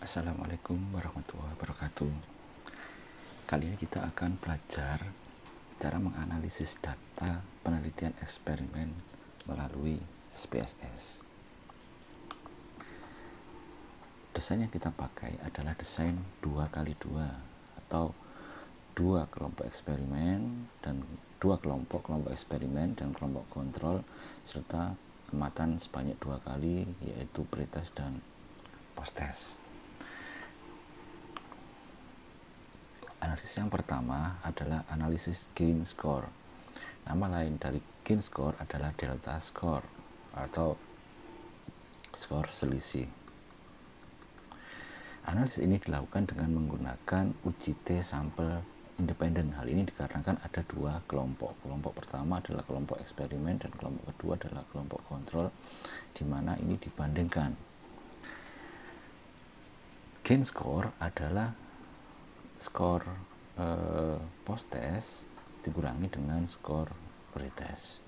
Assalamualaikum warahmatullahi wabarakatuh. Kali ini kita akan belajar cara menganalisis data penelitian eksperimen melalui SPSS. Desain yang kita pakai adalah desain 2x2 atau dua kelompok eksperimen dan dua kelompok eksperimen dan kelompok kontrol serta amatan sebanyak 2 kali, yaitu pretest dan posttest. Analisis yang pertama adalah analisis gain score. Nama lain dari gain score adalah delta score atau skor selisih. Analisis ini dilakukan dengan menggunakan uji T sampel independen. Hal ini dikarenakan ada dua kelompok. Kelompok pertama adalah kelompok eksperimen dan kelompok kedua adalah kelompok kontrol, di mana ini dibandingkan. Gain score adalah skor posttest dikurangi dengan skor pretest.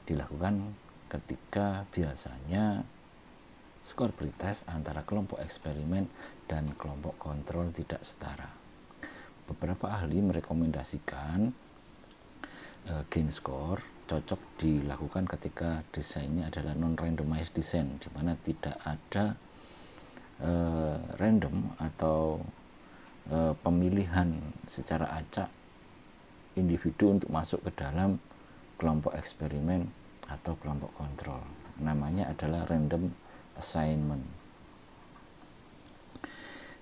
Dilakukan ketika biasanya skor pretest antara kelompok eksperimen dan kelompok kontrol tidak setara. Beberapa ahli merekomendasikan gain score cocok dilakukan ketika desainnya adalah non-randomized design, di mana tidak ada random atau pemilihan secara acak individu untuk masuk ke dalam kelompok eksperimen atau kelompok kontrol. Namanya adalah random assignment.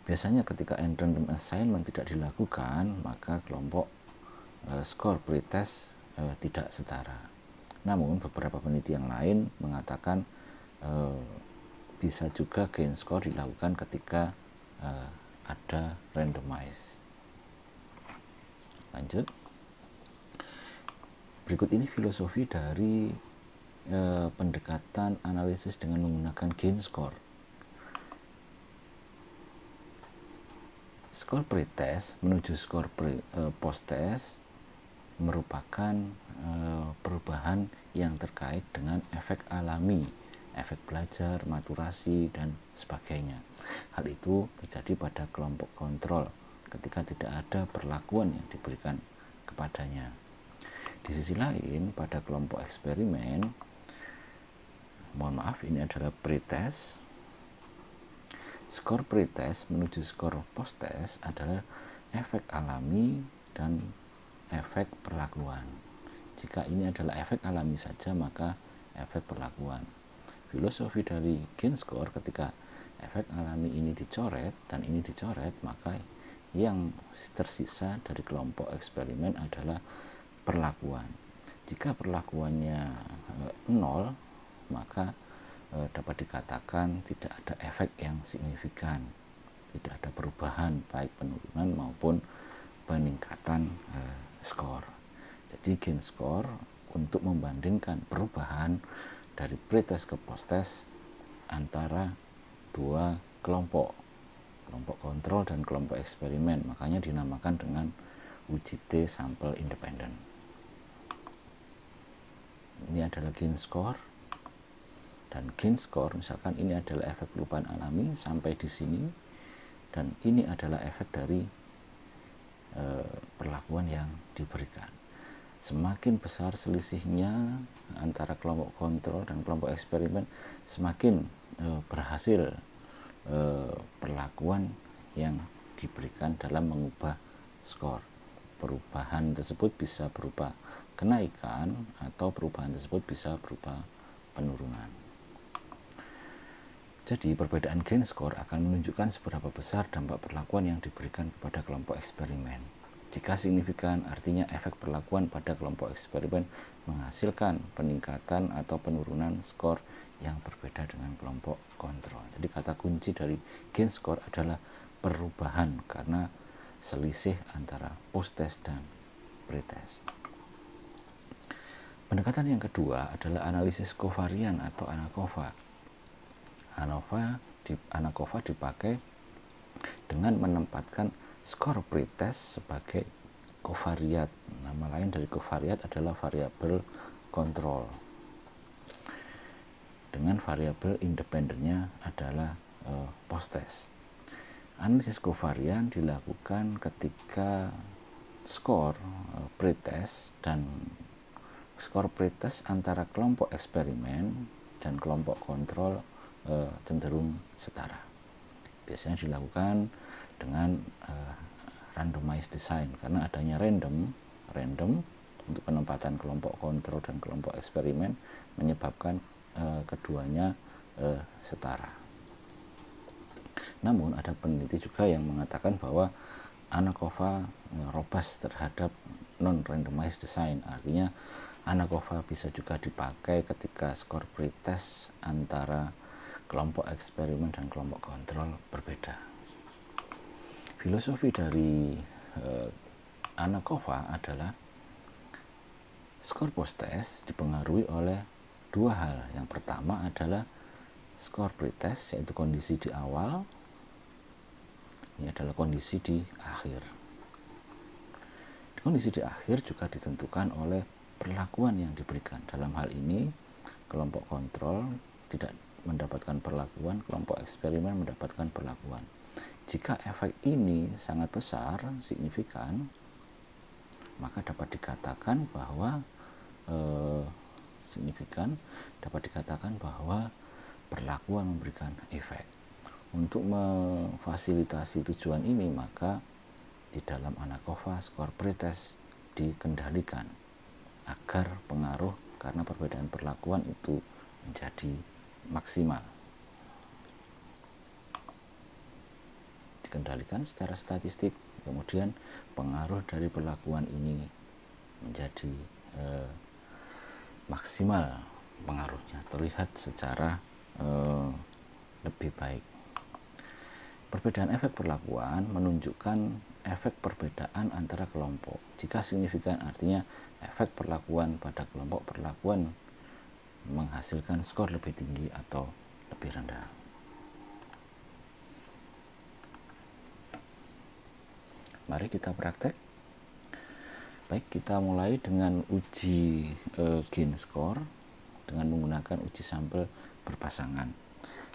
Biasanya ketika random assignment tidak dilakukan, maka kelompok skor pretest tidak setara. Namun beberapa peneliti yang lain mengatakan bisa juga gain score dilakukan ketika ada randomize. Lanjut. Berikut ini filosofi dari pendekatan analisis dengan menggunakan gain score. Skor pretest menuju skor posttest merupakan perubahan yang terkait dengan efek alami, efek belajar, maturasi, dan sebagainya. Hal itu terjadi pada kelompok kontrol ketika tidak ada perlakuan yang diberikan kepadanya. Di sisi lain, pada kelompok eksperimen, mohon maaf, ini adalah pretest. Skor pretest menuju skor posttest adalah efek alami dan efek perlakuan. Jika ini adalah efek alami saja, maka efek perlakuan. Filosofi dari gain score ketika efek alami ini dicoret dan ini dicoret, maka yang tersisa dari kelompok eksperimen adalah perlakuan. Jika perlakuannya 0, maka dapat dikatakan tidak ada efek yang signifikan, tidak ada perubahan baik penurunan maupun peningkatan skor. Jadi gain score untuk membandingkan perubahan dari pretest ke posttest antara dua kelompok kontrol dan kelompok eksperimen, makanya dinamakan dengan uji T sampel independen. Ini adalah gain score, dan gain score misalkan ini adalah efek perubahan alami sampai di sini, dan ini adalah efek dari perlakuan yang diberikan. Semakin besar selisihnya antara kelompok kontrol dan kelompok eksperimen, semakin berhasil perlakuan yang diberikan dalam mengubah skor. Perubahan tersebut bisa berupa kenaikan atau perubahan tersebut bisa berupa penurunan. Jadi perbedaan gain score akan menunjukkan seberapa besar dampak perlakuan yang diberikan kepada kelompok eksperimen. Jika signifikan, artinya efek perlakuan pada kelompok eksperimen menghasilkan peningkatan atau penurunan skor yang berbeda dengan kelompok kontrol. Jadi kata kunci dari gain score adalah perubahan karena selisih antara posttest dan pretest. Pendekatan yang kedua adalah analisis kovarian atau ANACOVA. ANACOVA dipakai dengan menempatkan skor pretest sebagai kovariat. Nama lain dari kovariat adalah variabel kontrol, dengan variabel independennya adalah posttest. Analisis kovarian dilakukan ketika skor pretest dan skor pretest antara kelompok eksperimen dan kelompok kontrol cenderung setara. Biasanya dilakukan dengan randomized design karena adanya random untuk penempatan kelompok kontrol dan kelompok eksperimen menyebabkan keduanya setara. Namun ada peneliti juga yang mengatakan bahwa ANACOVA robust terhadap non-randomized design. Artinya ANACOVA bisa juga dipakai ketika skor pretest antara kelompok eksperimen dan kelompok kontrol berbeda. Filosofi dari ANACOVA adalah skor post-test dipengaruhi oleh dua hal. Yang pertama adalah skor pretest, yaitu kondisi di awal. Ini adalah kondisi di akhir. Kondisi di akhir juga ditentukan oleh perlakuan yang diberikan. Dalam hal ini, kelompok kontrol tidak mendapatkan perlakuan, kelompok eksperimen mendapatkan perlakuan. Jika efek ini sangat besar, signifikan, maka dapat dikatakan bahwa perlakuan memberikan efek. Untuk memfasilitasi tujuan ini, maka di dalam ANACOVA skor pretest dikendalikan agar pengaruh karena perbedaan perlakuan itu menjadi maksimal. Dikendalikan secara statistik, kemudian pengaruh dari perlakuan ini menjadi maksimal, pengaruhnya terlihat secara lebih baik. Perbedaan efek perlakuan menunjukkan efek perbedaan antara kelompok. Jika signifikan, artinya efek perlakuan pada kelompok perlakuan menghasilkan skor lebih tinggi atau lebih rendah. Mari kita praktek. Baik, kita mulai dengan uji gain score dengan menggunakan uji sampel berpasangan.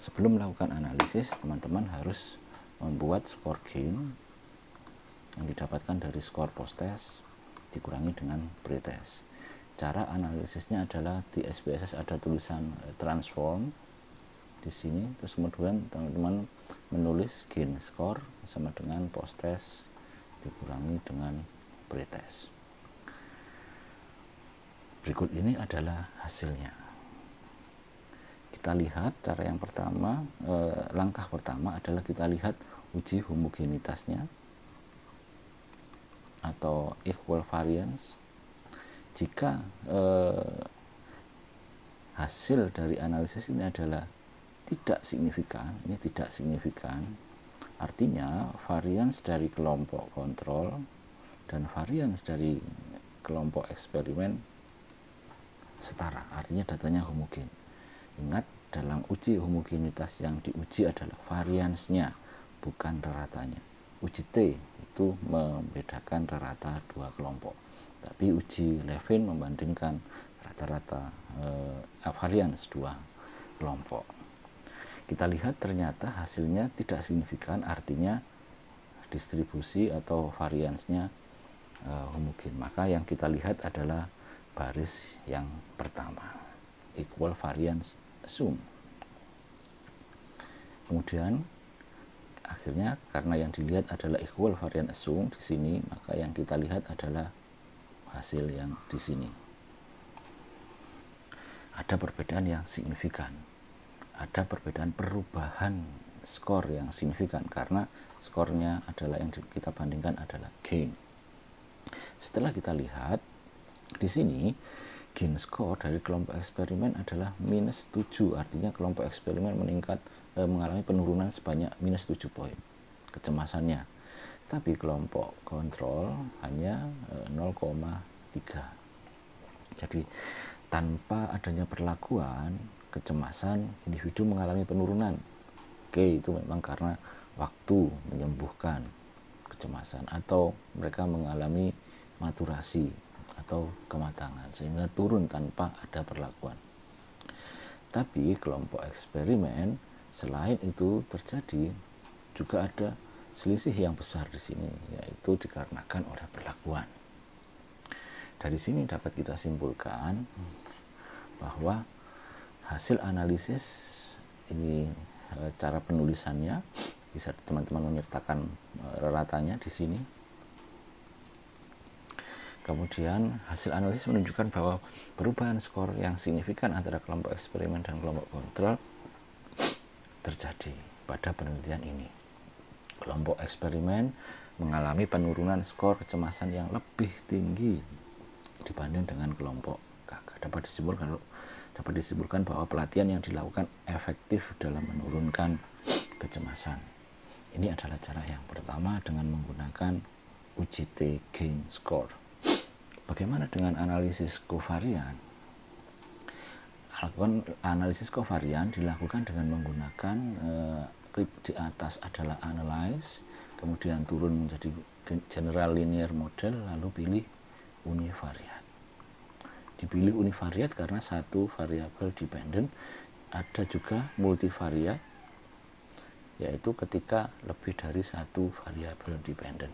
Sebelum melakukan analisis, teman-teman harus membuat skor gain yang didapatkan dari skor post-test dikurangi dengan pretest. Cara analisisnya adalah di SPSS ada tulisan transform di sini, terus kemudian teman-teman menulis gain score sama dengan post-test dikurangi dengan pretest. Berikut ini adalah hasilnya. Kita lihat cara yang pertama, langkah pertama adalah kita lihat uji homogenitasnya atau equal variance. Jika hasil dari analisis ini adalah tidak signifikan, artinya variance dari kelompok kontrol dan variance dari kelompok eksperimen setara, artinya datanya homogen. Ingat, dalam uji homogenitas yang diuji adalah variansnya, bukan raratanya. Uji T itu membedakan rata dua kelompok, tapi uji Levin membandingkan rata-rata varians dua kelompok. Kita lihat ternyata hasilnya tidak signifikan, artinya distribusi atau variansnya homogen. Maka yang kita lihat adalah baris yang pertama, equal variance assume. Kemudian akhirnya karena yang dilihat adalah equal variance assume di sini, maka yang kita lihat adalah hasil yang di sini. Ada perbedaan yang signifikan, ada perbedaan perubahan skor yang signifikan karena skornya adalah yang kita bandingkan adalah gain. Setelah kita lihat di sini, gain score dari kelompok eksperimen adalah -7, artinya kelompok eksperimen mengalami penurunan sebanyak -7 poin kecemasannya, tapi kelompok kontrol hanya 0,3. Jadi tanpa adanya perlakuan, kecemasan individu mengalami penurunan. Oke, itu memang karena waktu menyembuhkan kecemasan atau mereka mengalami maturasi atau kematangan sehingga turun tanpa ada perlakuan. Tapi kelompok eksperimen selain itu terjadi juga ada selisih yang besar di sini, yaitu dikarenakan oleh perlakuan. Dari sini dapat kita simpulkan bahwa hasil analisis ini, cara penulisannya bisa teman-teman menyertakan reratanya di sini. Kemudian hasil analisis menunjukkan bahwa perubahan skor yang signifikan antara kelompok eksperimen dan kelompok kontrol terjadi pada penelitian ini. Kelompok eksperimen mengalami penurunan skor kecemasan yang lebih tinggi dibanding dengan kelompok gagal. Dapat disimpulkan bahwa pelatihan yang dilakukan efektif dalam menurunkan kecemasan. Ini adalah cara yang pertama dengan menggunakan UJT gain score. Bagaimana dengan analisis kovarian? Analisis kovarian dilakukan dengan menggunakan klik di atas adalah analyze, kemudian turun menjadi general linear model, lalu pilih univariat. Dipilih univariat karena satu variabel dependent. Ada juga multivariat, yaitu ketika lebih dari satu variabel dependent.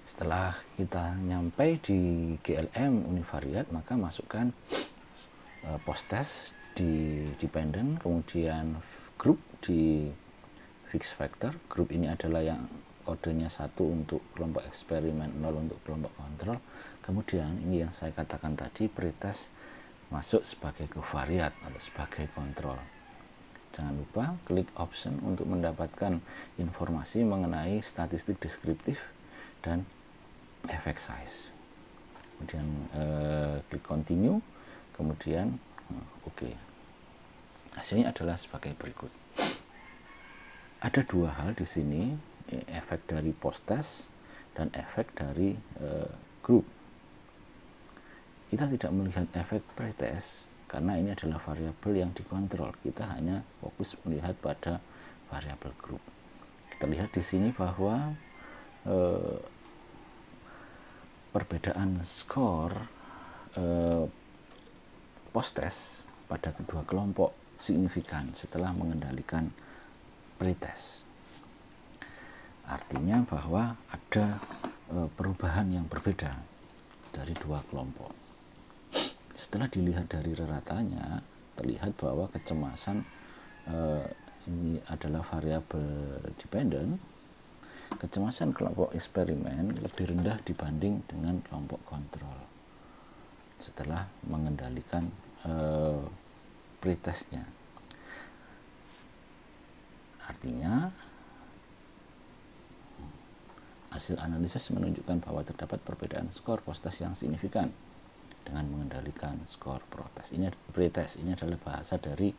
Setelah kita nyampe di GLM univariat, maka masukkan post-test di dependent, kemudian grup di fixed factor. Grup ini adalah yang kodenya 1 untuk kelompok eksperimen, 0 untuk kelompok kontrol. Kemudian ini yang saya katakan tadi, pretest masuk sebagai kovariat atau sebagai kontrol. Jangan lupa klik option untuk mendapatkan informasi mengenai statistik deskriptif dan effect size. Kemudian klik continue, kemudian oke. Hasilnya adalah sebagai berikut. Ada dua hal di sini, efek dari post-test dan efek dari grup. Kita tidak melihat efek pretest karena ini adalah variabel yang dikontrol. Kita hanya fokus melihat pada variabel grup. Kita lihat di sini bahwa perbedaan skor post-test pada kedua kelompok signifikan setelah mengendalikan pretest. Artinya bahwa ada perubahan yang berbeda dari dua kelompok. Setelah dilihat dari reratanya, terlihat bahwa kecemasan ini adalah variabel dependent. Kecemasan kelompok eksperimen lebih rendah dibanding dengan kelompok kontrol setelah mengendalikan pretestnya. Artinya hasil analisis menunjukkan bahwa terdapat perbedaan skor post-test yang signifikan dengan mengendalikan skor pretest. Ini adalah bahasa dari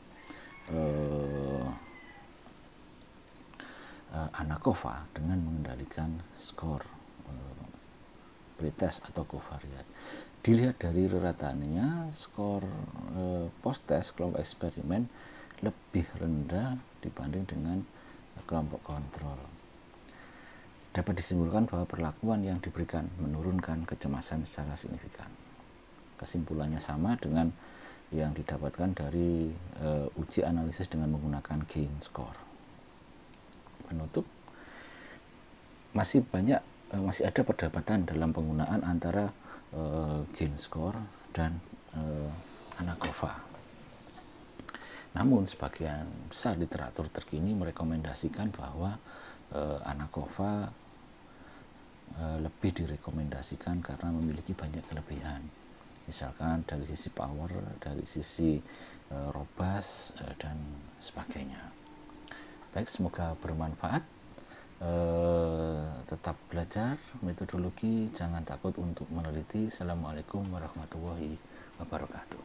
Anakova dengan mengendalikan skor pretest atau kovariat. Dilihat dari reratannya, skor post-test kelompok eksperimen lebih rendah dibanding dengan kelompok kontrol. Dapat disimpulkan bahwa perlakuan yang diberikan menurunkan kecemasan secara signifikan. Kesimpulannya sama dengan yang didapatkan dari uji analisis dengan menggunakan gain score. Penutup, masih ada perdebatan dalam penggunaan antara gain score dan Anakova. Namun sebagian besar literatur terkini merekomendasikan bahwa Anakova lebih direkomendasikan karena memiliki banyak kelebihan. Misalkan dari sisi power, dari sisi robust dan sebagainya. Baik, semoga bermanfaat. Tetap belajar metodologi, jangan takut untuk meneliti. Assalamualaikum warahmatullahi wabarakatuh.